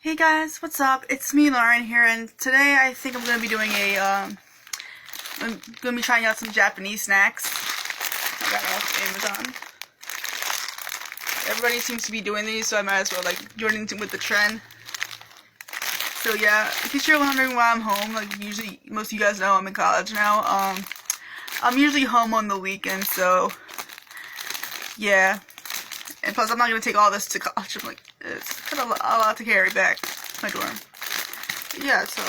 Hey guys, what's up? It's me, Lauren here, and today I think I'm gonna be doing I'm gonna be trying out some Japanese snacks. I got it off Amazon. Everybody seems to be doing these, so I might as well join in with the trend. So yeah, in case you're wondering why I'm home, usually most of you guys know I'm in college now. I'm usually home on the weekend, so yeah. And plus, I'm not gonna take all this to college. It's kind of a lot to carry back to my dorm. But yeah, so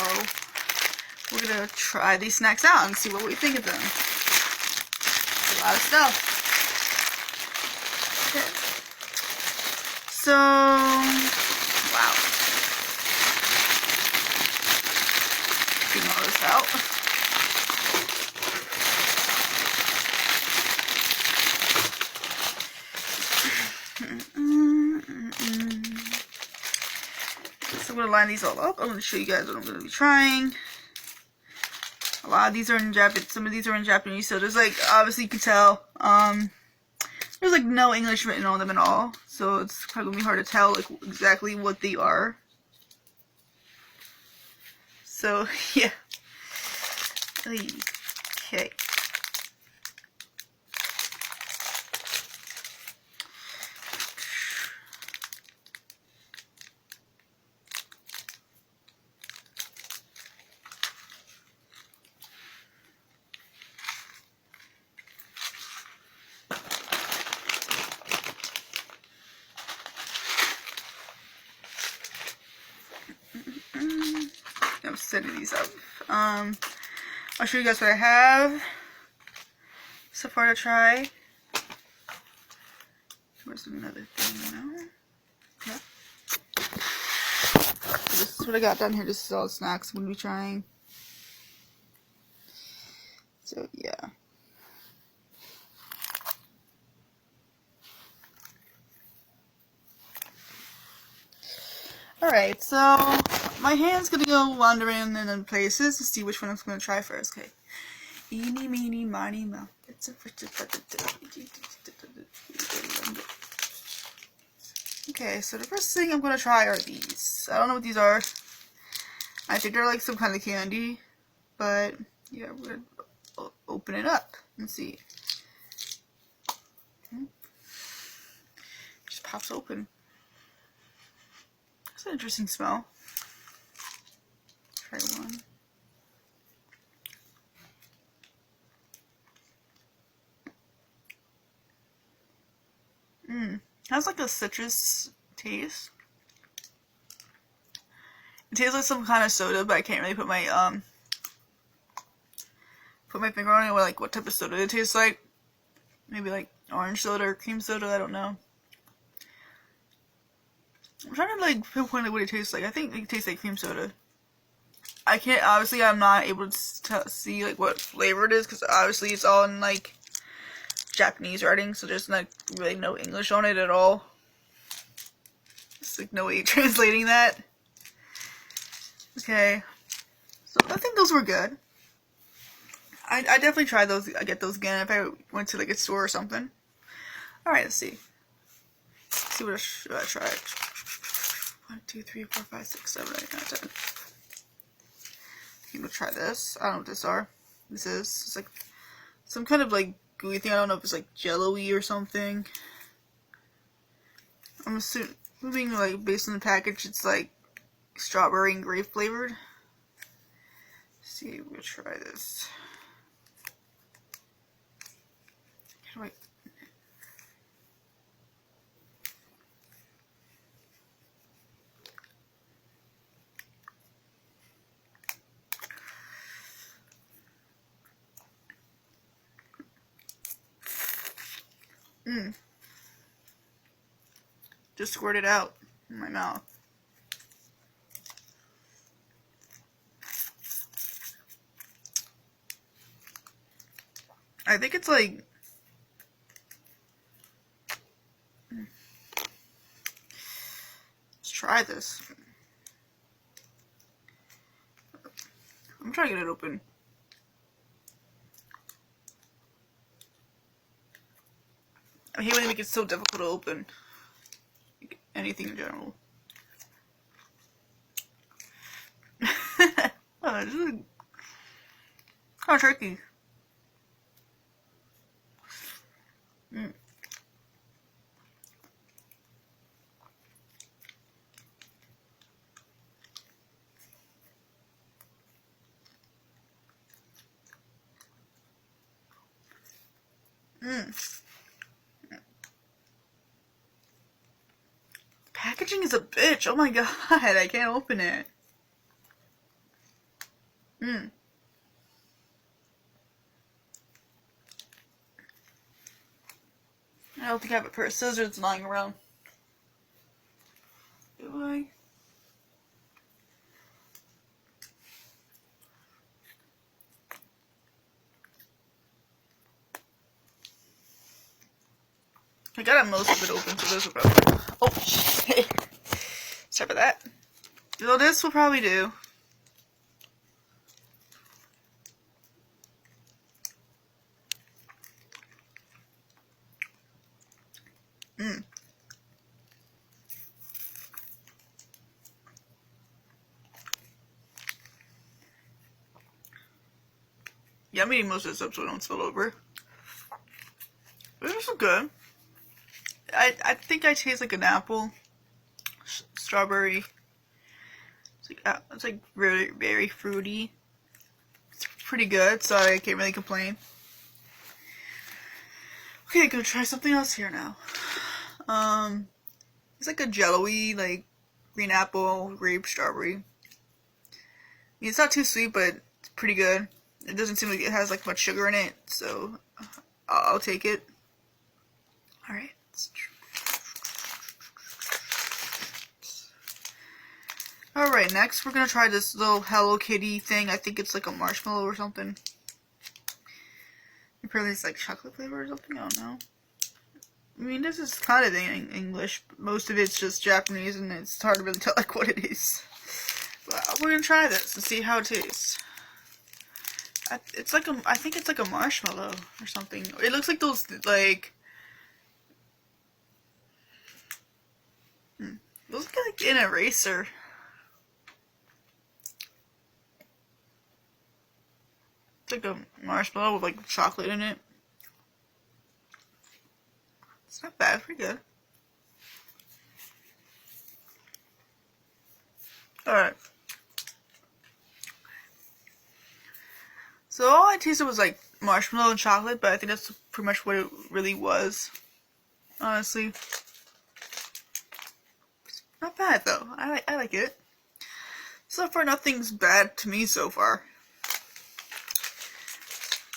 we're gonna try these snacks out and see what we think of them. It's a lot of stuff. Okay. So, wow. Getting all this out. So I'm going to line these all up. I'm going to show you guys what I'm going to be trying. A lot of these are in Japanese. Some of these are in Japanese. So there's obviously you can tell, there's no English written on them at all. So it's probably going to be hard to tell exactly what they are. So yeah. Okay. I'm setting these up. I'll show you guys what I have so far to try. Where's another thing now? Okay. So this is what I got down here. This is all the snacks I'm going to be trying. So yeah. Alright, so my hand's gonna go wandering in places to see which one I'm gonna try first. Okay. Eeny, meeny, miny, moe. Okay, so the first thing I'm gonna try are these. I don't know what these are. I think they're some kind of candy. But, yeah, we're gonna open it up and see. Just pops open. It's an interesting smell. Try one. It has a citrus taste. It tastes like some kind of soda, but I can't really put my finger on it or what type of soda it tastes like. Maybe orange soda or cream soda, I don't know. I'm trying to pinpoint what it tastes like. I think it tastes like cream soda. I can't, obviously I'm not able to see what flavor it is because obviously it's all in Japanese writing, so there's really no English on it at all. It's no way of translating that. Okay, so I think those were good. I definitely try those. I get those again if I went to a store or something. All right, let's see. Let's see what I try. 1, 2, 3, 4, 5, 6, 7, 8, 9, 10. I'm gonna try this. I don't know what this are. This is it's some kind of gooey thing. I don't know if it's jello-y or something. I'm assuming based on the package, it's strawberry and grape flavored. Let's see, we'll try this. How do I... Just squirt it out in my mouth. I think it's let's try this. I'm trying to get it open. I hate when they make it so difficult to open anything in general. Oh, this is kind of tricky. Mm. Mm. Packaging is a bitch. Oh my god, I can't open it. Mm. I don't think I have a pair of scissors lying around. Do I? I got most of it open, so this will probably. Oh, shit. Sorry about that. So this will probably do. Mm. Yeah, I'm eating most of this up so it don't spill over. But this is good. I think I taste like an apple, strawberry. It's like really very fruity. It's pretty good, so I can't really complain. Okay, gonna try something else here now. It's like a jello-y, like green apple, grape, strawberry. I mean, it's not too sweet, but it's pretty good. It doesn't seem like it has like much sugar in it, so I'll take it. All right. Alright, next we're gonna try this little Hello Kitty thing. I think it's like a marshmallow or something. Apparently it's like chocolate flavor or something, I don't know. I mean, this is kind of in English, but most of it's just Japanese and it's hard to really tell like what it is. But we're gonna try this and see how it tastes. It's like I think it's like a marshmallow or something. It looks like those, like... It looks like an eraser. It's like a marshmallow with like chocolate in it. It's not bad, pretty good. Alright. So all I tasted was like marshmallow and chocolate, but I think that's pretty much what it really was. Honestly. It's not bad though. I like it. So far nothing's bad to me so far.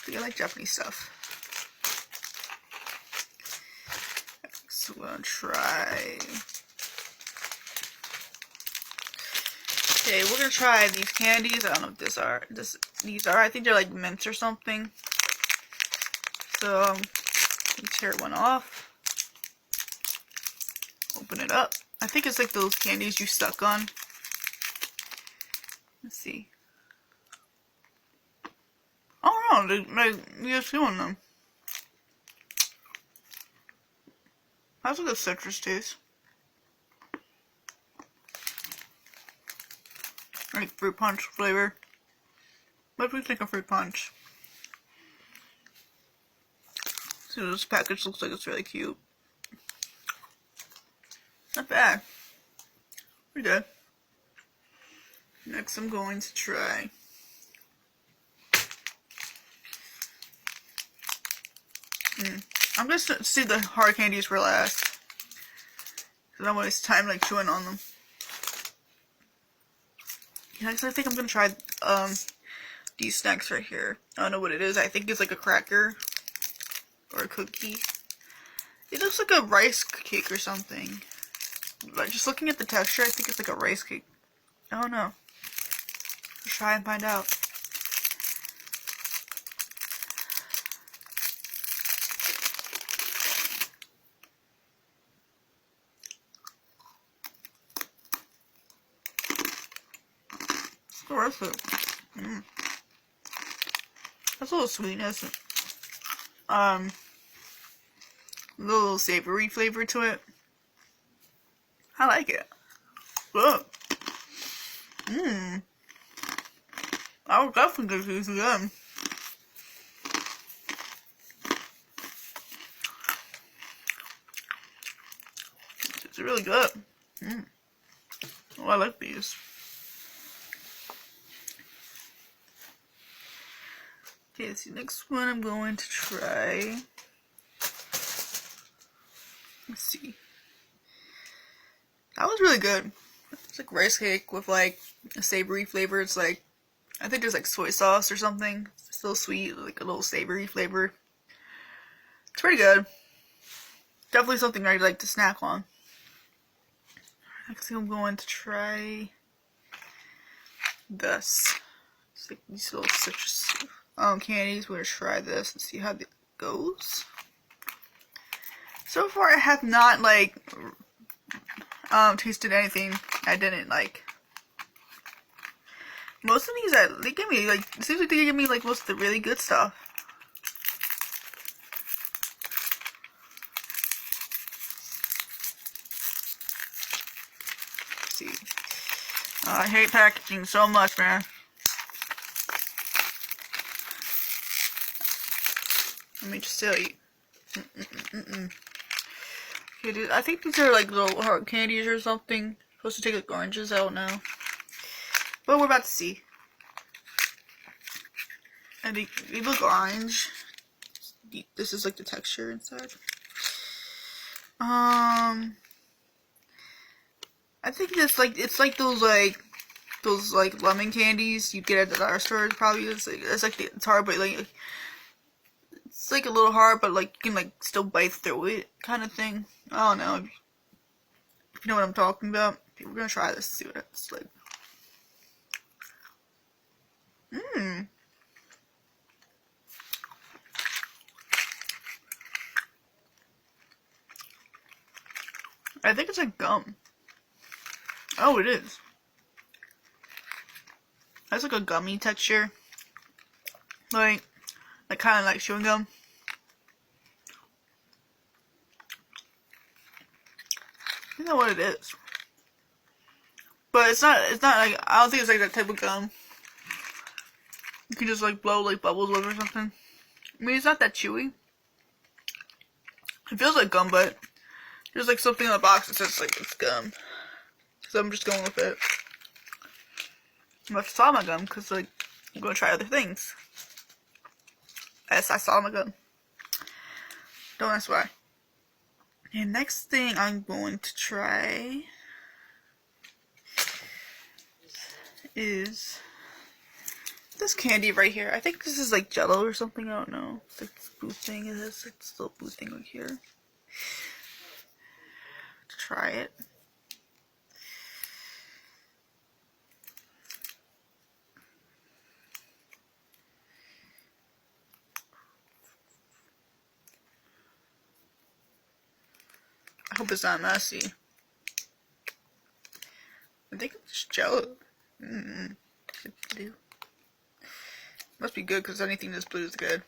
I like Japanese stuff. So we're gonna try. Okay, we're gonna try these candies. I don't know what these are. I think they're like mints or something. So let me tear one off. Open it up. I think it's like those candies you stuck on. Let's see. Oh no, you're feeling them. How's like a citrus taste? Like fruit punch flavor. What do we think of fruit punch? So this package looks like it's really cute. Not bad. Pretty good. Next I'm going to try I'm gonna see the hard candies for last. Cause I don't waste time like chewing on them. Next I think I'm gonna try these snacks right here. I don't know what it is. I think it's like a cracker or a cookie. It looks like a rice cake or something. But just looking at the texture, I think it's like a rice cake. I don't know. Let's try and find out. It's the rice cake. That's a little sweetness. A little savory flavor to it. I like it. Whoa. I would definitely give these again. It's really good. Oh, I like these. Okay, let's see. Next one I'm going to try. Let's see. That was really good. It's like rice cake with like a savory flavor. It's like, I think there's like soy sauce or something. It's still sweet, like a little savory flavor. It's pretty good. Definitely something I'd like to snack on. Next thing I'm going to try this. It's like these little citrus candies. We're gonna try this and see how it goes. So far I have not like tasted anything I didn't like. Most of these they give me like, it seems like they give me like most of the really good stuff. Let's see. I hate packaging so much, man. Let me just tell you. Okay, dude, I think these are like little hard candies or something. Supposed to take like oranges, I don't know. But we're about to see. And they look orange. This is like the texture inside. I think it's like those lemon candies you get at the dollar store. Probably it's hard, but like it's like a little hard, but like you can like still bite through it, kind of thing. I don't know if you know what I'm talking about. Okay, we're gonna try this, see what it's like. I think it's like gum. Oh, it is. That's like a gummy texture. Like kind of like chewing gum. I don't know what it is. But it's not like, I don't think it's like that type of gum. You can just like blow like bubbles with or something. I mean, it's not that chewy. It feels like gum, but there's like something in the box that says like it's gum. So I'm just going with it. I'm about to saw my gum because like I'm gonna try other things. Yes, I saw my gum. Don't ask why. And next thing I'm going to try is this candy right here. I think this is like Jello or something. I don't know. It's like this blue thing. It has like this little blue thing right here. To try it. I hope it's not messy. I think it's Jello. Blue. Must be good because anything that's blue is good.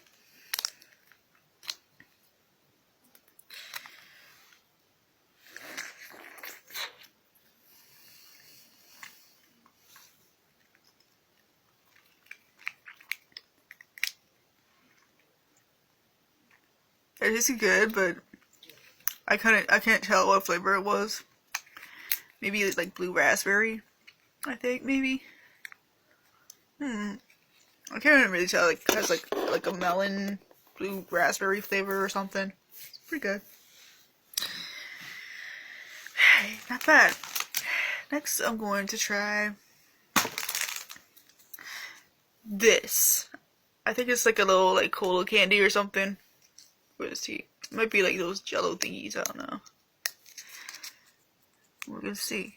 It tastes good, but I can't tell what flavor it was. Maybe it's like blue raspberry. I think maybe. I can't really tell. Like it has like a melon, blue raspberry flavor or something. It's pretty good. Hey, not bad. Next, I'm going to try this. I think it's like a little like cola candy or something. Let's see. It might be like those Jello thingies. I don't know. We're gonna see.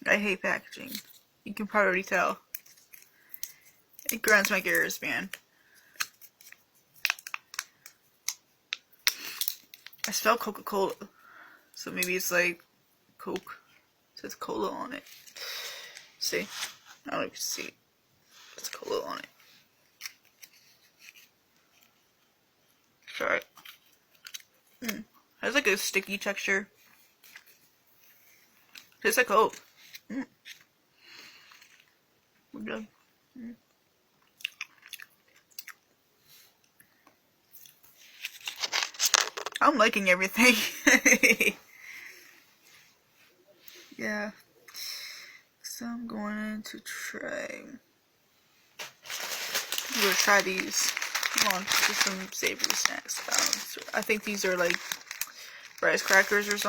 I hate packaging. You can probably tell. It grinds my gears, man. I smell Coca-Cola. So maybe it's like Coke. It says cola on it. See? I don't know if you can see. It's cola on it. Try it. It has like a sticky texture. Tastes like Coke. We're good. I'm liking everything. Yeah. So I'm going to try. I'm gonna try these. Come on, just some savory snacks. I think these are like rice crackers or something.